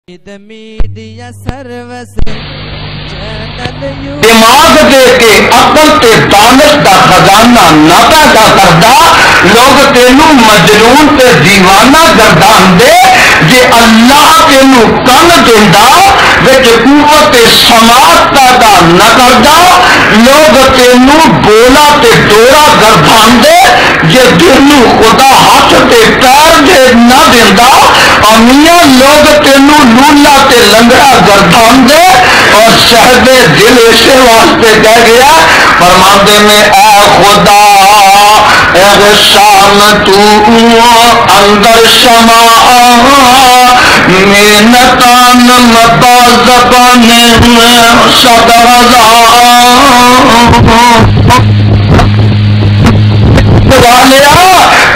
Media service دماغ دے کے عقل تے دانش دا خزانہ نہ پیدا کردا لوگ تینوں مجنون تے دیوانہ گردان دے جے اللہ تینوں کن دیندا وچ قوت سماعت پیدا نہ کردا لوگ تینوں بولا تے ڈورا گردان دے جے دل نوں خدا ہاتھ تے پیر دے نہ دیندا میاں لوگ تینوں لولا تے لنگڑا گردان دے اور شہد دل اسے واسطے کہہ گیا فرماندے میں اے خدا احسان تو اندر شما محنتان متا زبان صد ہزار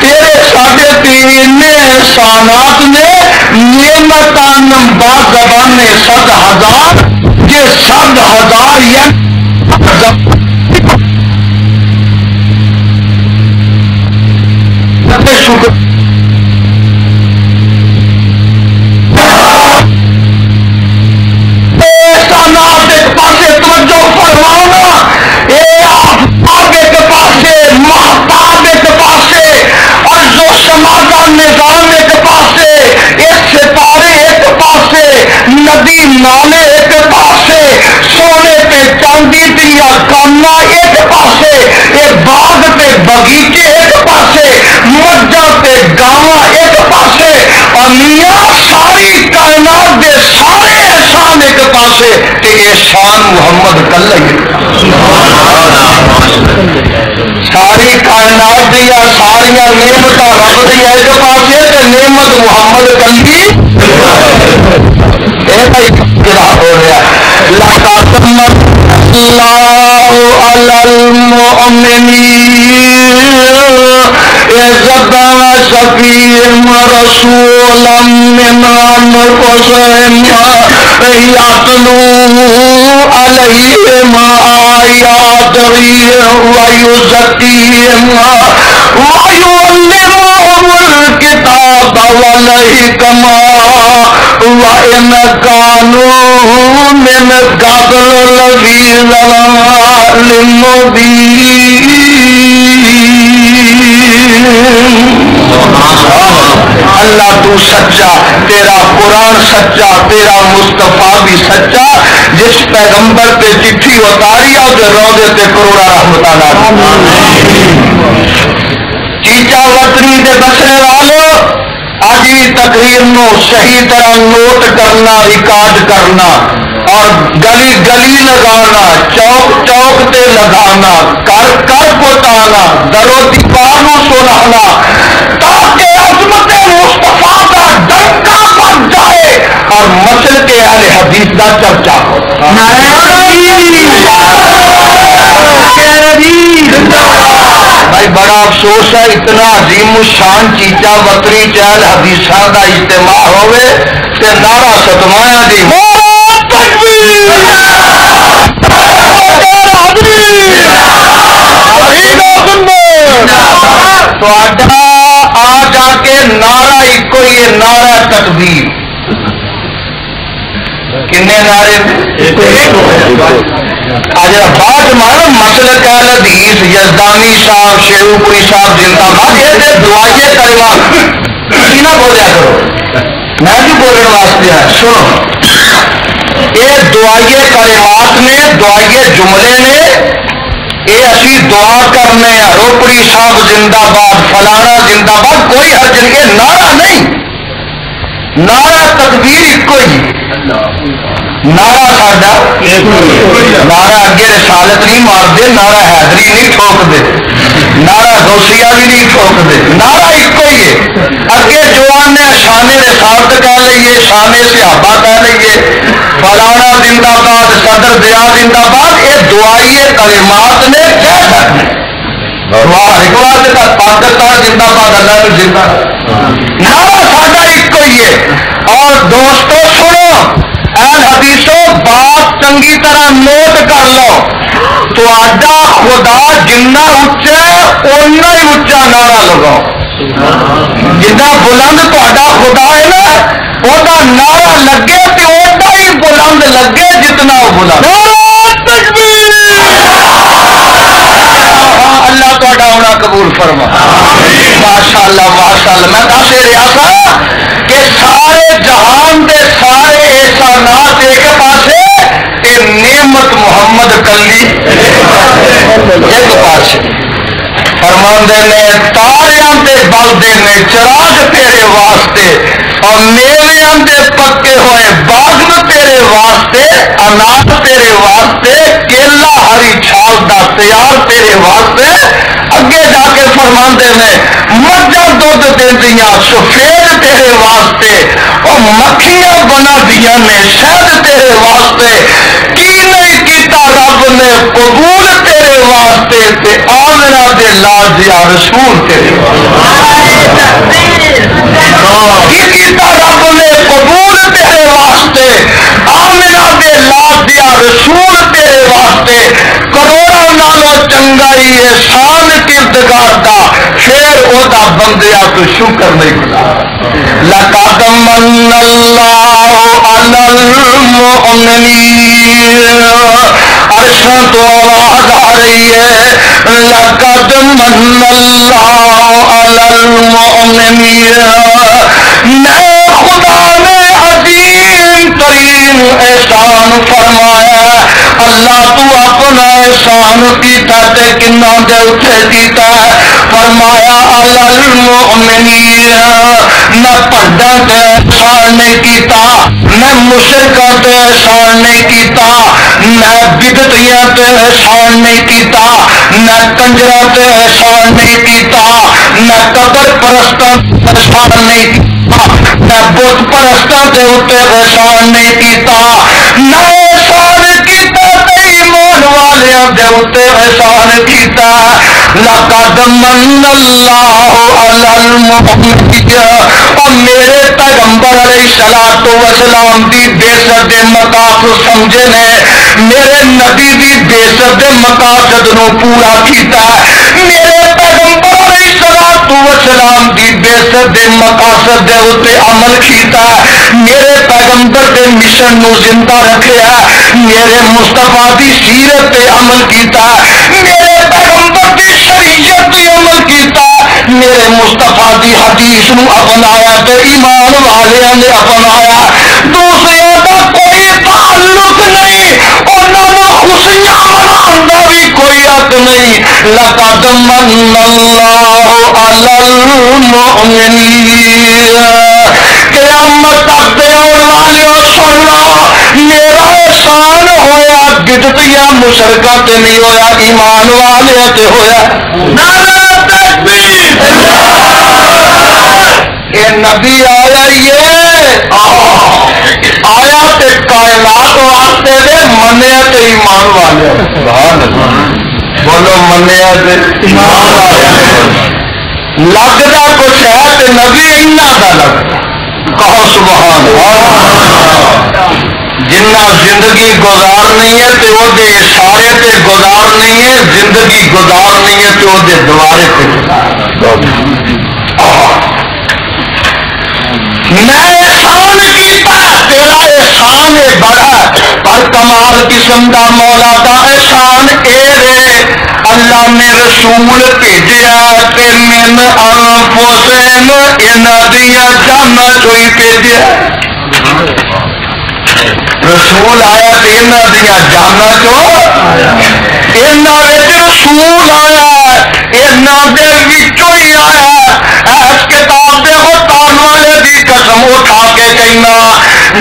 تیرے ساڈے تین احسانات نے نعمتان با زبان 100,000 یہ 100,000 یا شکر احسانات ایک پاسے توجہ فرمانا آفتاب ایک پاسے محتاب ایک پاسے اور جو شمع کا نظام ایک پاسے ایک ستارے ایک پاسے ندی نالے ایک پاسے سونے تے چاندی دیا کانا ایک پاسے ایک باغ تے باغیچے ایک پاسے مجھا تے گاواں ایک پاسے اور میاں ساری کائنات دے سارے احسان ایک پاسے تے احسان محمد کلے ساری کائنات دیا ساریا نعمت رب دی ایک پاسے تے نعمت محمد کلی ہو رہا لقد اللہ علی المؤمنین اذ بعث فیہم رسولا من انفسہم یتلو علیہم آیاتہ ویزکیہم ویعلمہم الکتاب والحکمہ وَإِنْ كَانُوا مِنْ قَبْلُ لَفِي ضَلَالٍ مُّبِينٍ اللہ تو سچا، تیرا قرآن سچا، تیرا مصطفیٰ بھی سچا، جس پیغمبر پہ چٹھی اتاری اور روضے تے کروڑا رحمت چیچا وطنی دے بسنے والوں آج بھی تقریر نو صحیح طرح نوٹ کرنا ریکارڈ کرنا اور گلی گلی لگانا چوک چوک تے لگانا کر کر پہنچانا درو دیوار نو سنانا تاکہ عظمت مصطفیٰ کا ڈنکا بج جائے اور مسل کے اہل حدیث کا چرچا ہو بھائی بڑا افسوس ہے اتنا عظیم الشان چیچا وطنی چہل حدیثاں دا اجتماع ہوئے تے نعرہ ستمایا دی آ جا کے نعرہ ایک ہی نعرہ تکبیر کنے نعرے آج بعد مارا مسلک اہل حدیث یزدانی صاحب شیرو پوری صاحب زندہ باد یہ دعائے کلمات نہ بولیا کرو میں بھی بولنے واسطے ہے سنو یہ دعائے کلمات نے دعائے جملے نے یہ اسی دعا کرنے ہیں روپڑی صاحب زندہ باد فلانا زندہ باد کوئی حرج نہیں یہ نعرہ نہیں نعرہ تکبیر ایک ہی نعرہ ساڈا نعرہ اگے رسالت نہیں مارتے نعرہ حیدری نہیں ٹھوک دے نعرہ غوثیہ بھی نہیں ٹھوک دے نعرہ ایک ہی ہے اگے جو آنے شان رسالت کہہ لئیے شان صحابہ کہہ لئیے فلانا زندہ باد صدر ضیاء زندہ باد یہ دعائیے کلمات نے کہہ سکتے پاکستان زندہ باد اللہ میں زندہ نعرہ ساڈا ایک ہی ہے اور دوستو سنو اہل حدیثوں بات چنگی طرح نوٹ کر لو تو خدا جنہ اچا اُنہ ہی اچا نعرہ لگاؤ جنا بلند تا خدا ہے نا وہ نعرہ لگے بولا اللہ تا ہونا قبول فرما ماشاء اللہ ماشاء اللہ میں دس رہا تھا کہ سارے جہان دے سارے احسانات ایک پاسے تے نعمت محمد کلی ایک پاسے فرماندے نے تاریاں تے بلدے نے چراغ تیرے واسطے اور میویاں دے پکے ہوئے باغ تیرے واسطے اناج تیرے واسطے کیلا ہری چھال دا تیار تیرے واسطے اگے جا کے فرماندے نے مجھا دودھ دیندیاں سفید تیرے واسطے اور مکھیاں بنا دیا نے شہد تیرے واسطے کی نہیں کیتا رب نے قبول تیرے واسطے تے آمنہ دے لاج یا رسول تیرے واسطے کی کیتا رب نے قبول تیرے واسطے آمنہ دے لاج یا رسول تیرے واسطے کروڑا نالو چنگائی احسان کردگار دا پھر او دا بندیا تو شکر نہیں کرتا لقد من اللہ علی المؤمنین عرشاں تو آواز آ رہی ہے لقد من اللہ علی المؤمنین میں خدا نے عظیم ترین احسان فرمایا اللہ تو اپنا احسان کیتا تے کنا دے اتھے کیتا فرمایا علی المؤمنین نہ پڑھا تے احسان نہیں کیتا نہ مشرکاں تے احسان نہیں کیتا نہ بدعتیاں تے احسان نہیں کیتا نہ کنجراں تے احسان نہیں کیتا نہ قبر پرستاں تے احسان نہیں کیتا نہ بت پرستاں تے اوتے احسان نہیں کیتا نہ احسان کیتا تے ایمان والیاں دے اوتے احسان کیتا لقد من اللہ علی المؤمنین اور میرے پیغمبر علیہ الصلوۃ والسلام دی بعثت دے مقاصد سمجھے نے میرے نبی دی بعثت دے مقاصد نو پورا کیتا میرے پیغمبر علیہ الصلوۃ والسلام دی بعثت دے مقاصد دے اوتے عمل کیتا میرے پیغمبر دے مشن نو زندہ رکھیا میرے مصطفیٰ دی سیرت تے عمل کیتا میرے پیغمبر دی شریعت تے عمل کیتا میرے مصطفیٰ دی حدیث نو اپنایا تے ایمان والیاں نے اپنایا دوسرے دا کوئی تعلق نہیں انہاں نو خوشیاں مناؤن دا بھی کوئی حق نہیں لقد من اللہ علی المؤمنین قیامت تک دے آن والیوں سن لو میرا احسان ہویا بدعتیاں مشرکاں تے نہیں ہویا ایمان والیاں تے ہویا نعرہ تکبیر اے نبی آیا آیا تے کائنات واسطے دے منیا تے ایمان والے سبحان اللہ بولو منیا تے ایمان والے لگتا کچھ ہے تے نبی انہاں دا لگتا کہو سبحان اللہ جنہ زندگی گزارنی ہے تے وہ دے اشارے تے گزارنی ہے زندگی گزارنی ہے تے وہ دے دوارے تے میں احسان کیتا تیرا احسان بڑا پر کمال قسم دا مولا دا احسان اے رے اللہ نے رسول بھیجیا تے من انفسہم انہاں دیاں جاناں چوئی بھیجیا رسول آیا تے انہاں دیاں جاناں چو انہاں وچ رسول آیا انہاں دے وچوں ہی آیا اس کتاب دے ہوتان والے دی قسم اٹھا کے کہنا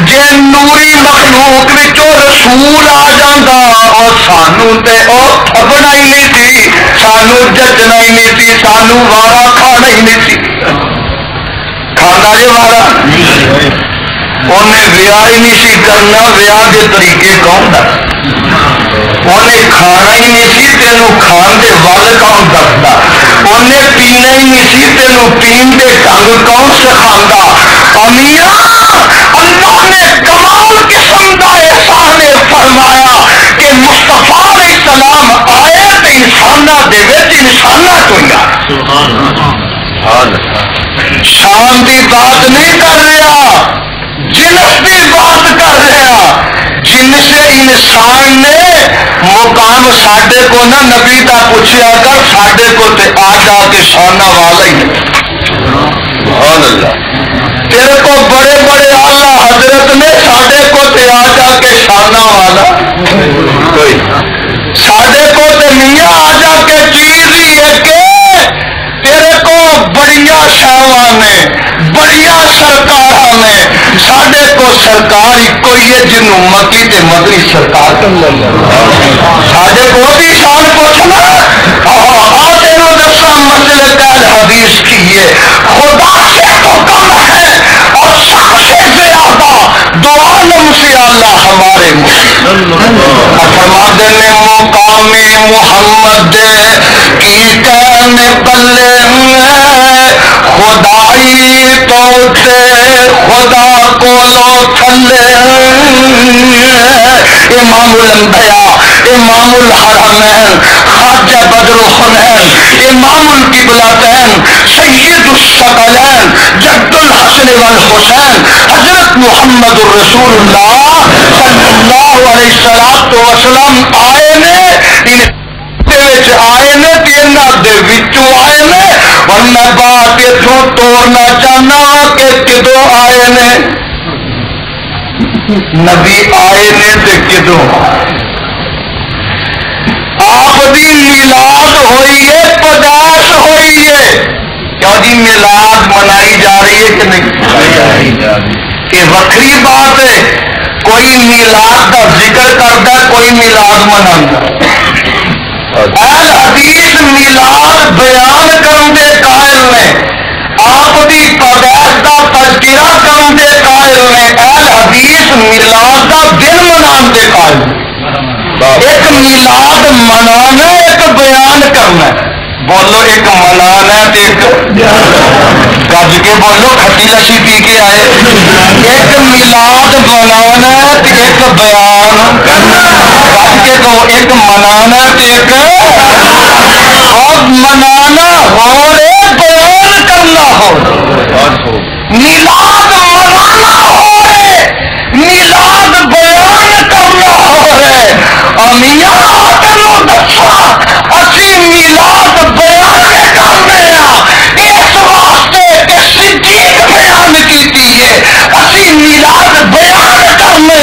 جے نوری مخلوق وچوں رسول آ جاندا اور سانو تے او تھبنا ہی نہیں سی سانو جچنا ہی نہیں سی سانو وارا کھانا ہی نہیں سی کھانا جی وارا انہیں ویاہ ہی نہیں سی کرنا ویاہ کے طریقے کون دس انہیں کھانا ہی نہیں سی تینوں کھان دے ول کون دستا انہیں پینا ہی نہیں سی تینوں پین دے ڈنگ کون سکھانا امیاں اللہ نے کمال قسم دا احسان فرمایا کہ مصطفیٰ علیہ السلام آئے تے انسانہ دے وچ انسانہ چویا شان دی بات نہیں کر رہا جنس کی بات کر رہا جن سے انسان وہ کام ساڈے کو نہ نبی کا پوچھیا کر، ساڈے کو تے آ جا کے شانہ والا ہی سبحان اللہ، تیرے کو بڑے بڑے آلہ حضرت نے، ساڈے کو تے آ جا کے شانہ والا کوئی، ساڈے کو تے میاں آ جا کے چیز ہی ہے کہ تیرے کو بڑیاں شاواں نے، بڑیاں سرکار نے، ساڈے کو سرکار ہی کوئی ہے جنوں مکی تے مدنی سرکار ساڈے کو بھی شان پوچھنا تینوں دساں مسئلے قائل حدیث کی ہے، خدا سے تو کم ہے اور سب سے زیادہ دو عالم سے اللہ ہمارے فرما دینے مقام محمد کی کہنے بلے خدائی تو خدا کو لو تھلے، امام الانبیاء، امام الحرمین، خواجہ بدر الخنین، امام القبلتین، سید الثقلین، جد الحسن والحسین، حضرت محمد الرسول اللہ صلی اللہ علیہ وسلم آئے نے، آئے نے آئے نے، اور میں بات اتوں توڑنا چاہنا کہ کدوں آئے نے نبی آئے نے تے کدوں آپ دی میلاد ہوئی ہے، پیدائش ہوئی ہے، کیا جی میلاد منائی جا رہی ہے کہ نہیں؟ یہ وکری بات ہے، کوئی میلاد کا ذکر کرتا، کوئی میلاد مناتا۔ اہل حدیث میلاد بیان کرنے قائل نے، آپ کی پیدائش کا تذکرہ کرنے قائل نے، اہل حدیث میلاد کا دن منانے قائل۔ ایک میلاد منانا، ایک بیان کرنا، بولو ایک منانا ایک گج کے بولو، کھٹی لسی پی کے آئے، ایک میلاد منانا ایک بیان کرنا، گج کے دو ایک منانا ایک اور منانا ہو رے بیان کرنا ہو، میلاد منانا ہو رے، میلاد بیان کرنا ہو رے، امیاں تینوں دسا اسی میلاد بیان کرنے اس واسطے کہ صدیق بیان کیتی ہے، اسی میلاد بیان کرنے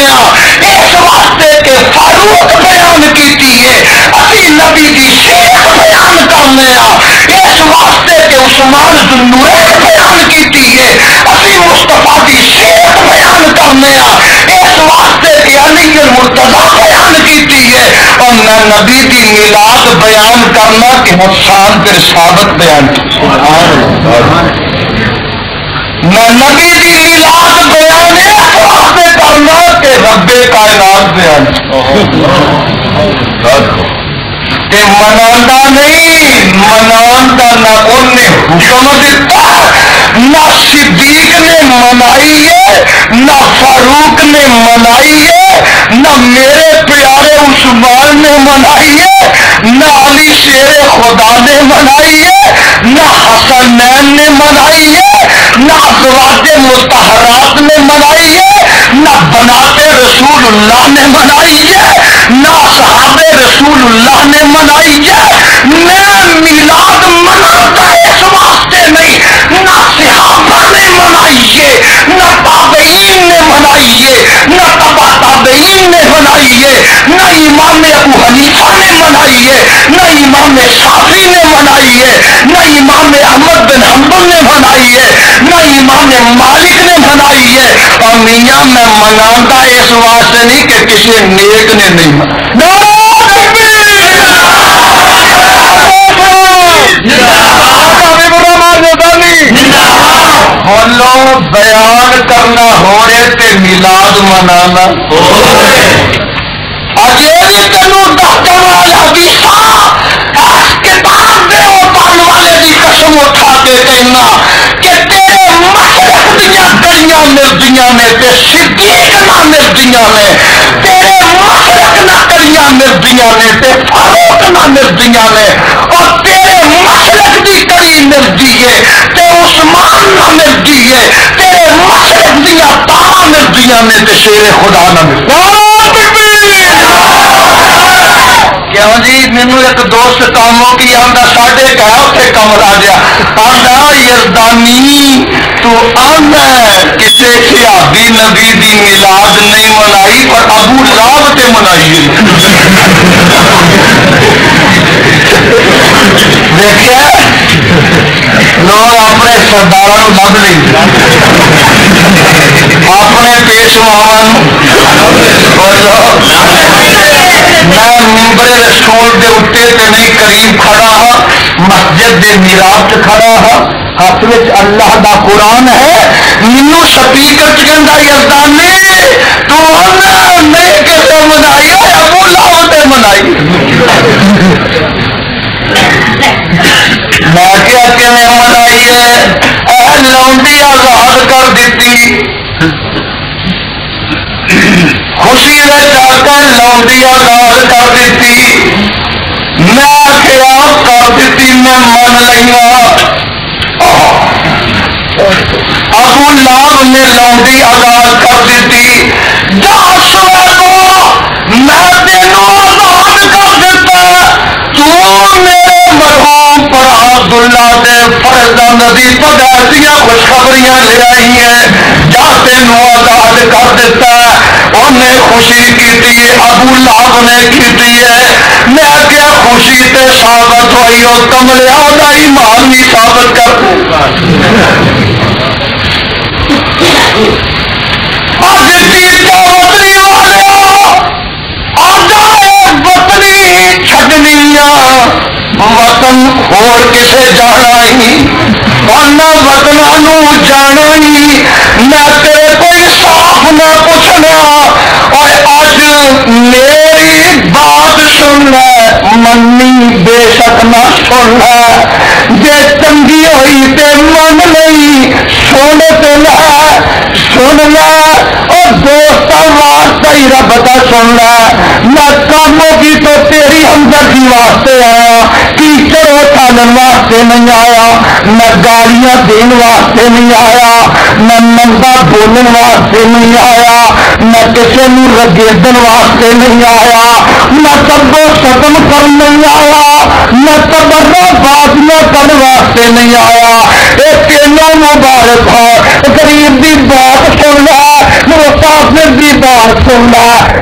اس واسطے کہ فاروق بیان کیتی ہے، اسی نبی دی شیخ بیان کرنے اس واسطے کہ عثمان ذوالنورین بیان کیتی ہے، اسی مصطفیٰ دی شیخ بیان کرنے اس واسطے کہ علی المرتضیٰ بیان کیتی ہے، اور میں نبی دی میلاد بیان کرنا کہ حسان پھر ثابت بیان کی، میں نبی دی میلاد بیان اس واسطے کرنا کہ رب کائنات بیان کہ منانا نہیں، منانا نہ انہیں حکم دیتا، نہ صدیق نے منائی ہے، نہ فاروق نے منائی ہے، نہ میرے پیارے عثمان نے منائی ہے، نہ علی شیر خدا نے منائی ہے، نہ حسنین نے منائی ہے، نہ ازواج مطہرات نے منائی ہے، نہ بنات رسول اللہ نے منائی ہے، نہ اصحاب رسول اللہ نے منائی ہے۔ میں میلاد مناتا اس واسطے نہیں، نہ صحابہ نے منائی ہے، نہ تابعین نے منائی ہے، نہ تبع تابعین نے منائی ہے، نہ امام ابو حنیفہ نے منائی ہے، نہ امام شافعی نے منائی ہے، نہ امام احمد بن حنبل نے منائی ہے، نہ امام مالک نے منائی ہے، اور میاں میں مناتا اس واسطے نہیں کہ کسی نیک نے نہیں منائی۔ بولو بیان کرنا ہو رہے تے میلاد منانا اجے بھی تینوں دس جمال حدیثاں اس کتاب دے پڑھن والے دی قسم اٹھا کے کہنا کہ تیرے مشرق دیاں گلیاں ملدیاں نے تے صدیق نہ ملدیاں نے، تیرے مشرق نہ گلیاں ملدیاں نے تے فاروق نہ ملدیاں نے، اور تیرے مشرق دی گلی ملدی ہے تے عثمان نہ ملدی ہے، تیرے مشرق دیاں تاراں ملدیاں نے تے شیر خدا نہ ملدی۔ کیوں جی مینو ایک دوست کاموں کی آتا ساڈے کہ اتنے کم لا گیا آتا یزدانی تو آنا کسی صحابی نبی دی میلاد نہیں منائی پر ابو لہب تے منائی دیکھا لوگ اپنے سردار لب نہیں اپنے پیشواواں میں ممبر رسول دے اٹھے تے نہیں قریب کھڑا ہاں مسجد دے میراب چ کھڑا ہاں ہاتھ میں اللہ دا قرآن ہے مینو سپیکر چکن یزدانی تو نہیں کسے منائی ابو لہب تے منائی میں کیا کہ منائی ہے لونڈی آزاد کر دیتی خوشی میں جا کر لونڈی آزاد کر دیتی میں کیا کر دیتی میں من لیا ابو لہب نے لونڈی آزاد کر دیتی جا سوے کو میں تینوں آزاد کر دیتا تو میرے مرحوم پر عبداللہ دے فرزند نبی تو ایسیا خوشخبریاں لے آئی ہیں جا تینوں آزاد کر دیتا انہیں خوشی کی ابو لہب نے کی میں کیا خوشی تے ثابت ہوئی اور کملیا دا ایمان بھی ثابت کر وطن اور کسے جانا ہی وطنوں جانا ہی میں تیرے کوئی صاف نہ پوچھنا اور اج میری بات سن لے منی بے شک نہ سن لے جے چنگی ہوئی تے من نہیں سن تے لے سن لے اور دوستاں واسطے ہی رب دا سن لے میں کاموں کی تو تیری ہمدردی واسطے آیا کیچڑ اٹھانے واسطے نہیں آیا میں گالیاں دین واسطے نہیں آیا میں مندا بولن واسطے نہیں آیا میں کسی نو رگیدن واسطے نہیں آیا میں سبو ختم کر نہیں آیا میں تبرہ بازیاں کرنے واسطے نہیں آیا یہ تینوں مبارک ہے غریب دی بات سن لے مسافر دی بات سن لے